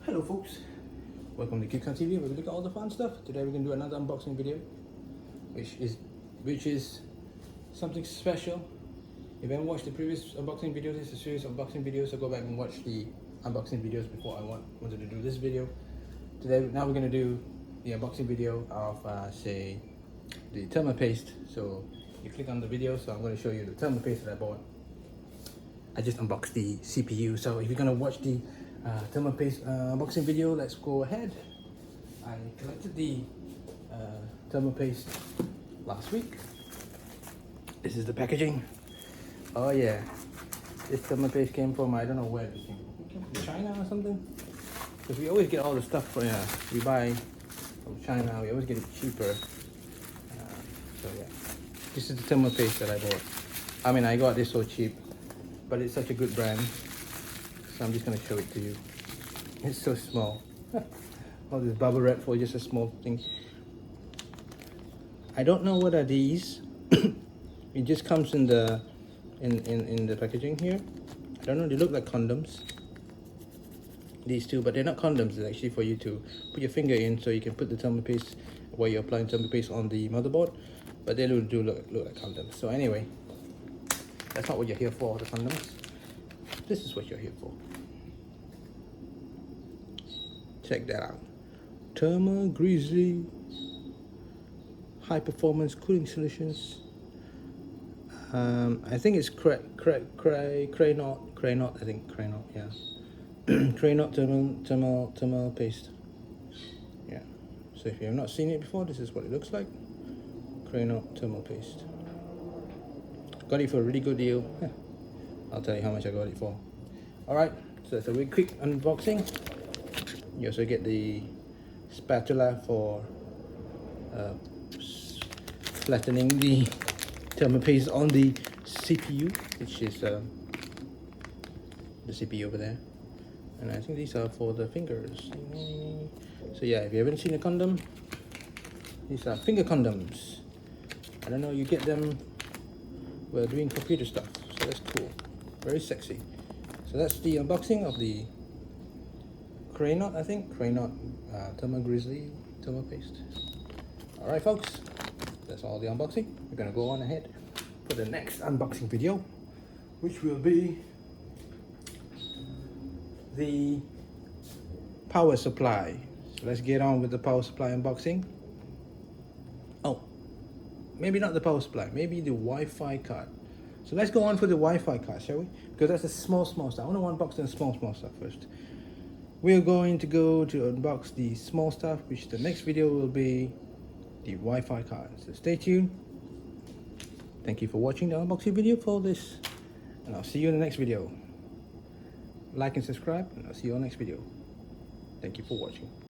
Hello folks, welcome to Kyronaut TV where we look at all the fun stuff. Today we're going to do another unboxing video which is something special. If you haven't watched the previous unboxing videos, it's a series of unboxing videos, so go back and watch the unboxing videos before I wanted to do this video. Now we're going to do the unboxing video of say the thermal paste. So you click on the video, so I'm going to show you the thermal paste that I bought. I just unboxed the CPU, so if you're going to watch the thermal paste unboxing video, let's go ahead. I collected the thermal paste last week. This is the packaging. Oh yeah, this thermal paste came from, I don't know where it came from. It came from China or something? Because we always get all the stuff from, we buy from China, we always get it cheaper. So yeah, this is the thermal paste that I bought. I mean, I got this so cheap, but it's such a good brand. So I'm just going to show it to you. It's so small. All this bubble wrap for just a small thing. I don't know what are these. It just comes in the in the packaging here. I don't know, they look like condoms. These two, but they're not condoms. It's actually for you to put your finger in so you can put the thermal paste while you're applying thermal paste on the motherboard. But they do look like condoms. So anyway, that's not what you're here for, the condoms. This is what you're here for. Check that out. Thermal Grizzly high performance cooling solutions. I think it's Kryonaut. I think Kryonaut. Yeah. Kryonaut thermal paste. Yeah. So if you have not seen it before, this is what it looks like. Kryonaut thermal paste. Got it for a really good deal. I'll tell you how much I got it for. Alright, so it's a really quick unboxing. You also get the spatula for flattening the thermal paste on the CPU, which is the CPU over there. And I think these are for the fingers. So yeah, if you haven't seen a condom, these are finger condoms. I don't know, you get them while doing computer stuff, so that's cool. Very sexy. So that's the unboxing of the Kryonaut, I think. Kryonaut thermal Grizzly thermal paste. Alright folks, that's all the unboxing. We're gonna go on ahead for the next unboxing video, which will be the power supply. So let's get on with the power supply unboxing. Oh, maybe not the power supply, maybe the Wi-Fi card. So let's go on for the Wi-Fi card, shall we? Because that's the small stuff. I want to unbox the small stuff first. We're going to go to unbox the small stuff, which the next video will be the Wi-Fi card. So stay tuned. Thank you for watching the unboxing video for this. And I'll see you in the next video. Like and subscribe, and I'll see you on the next video. Thank you for watching.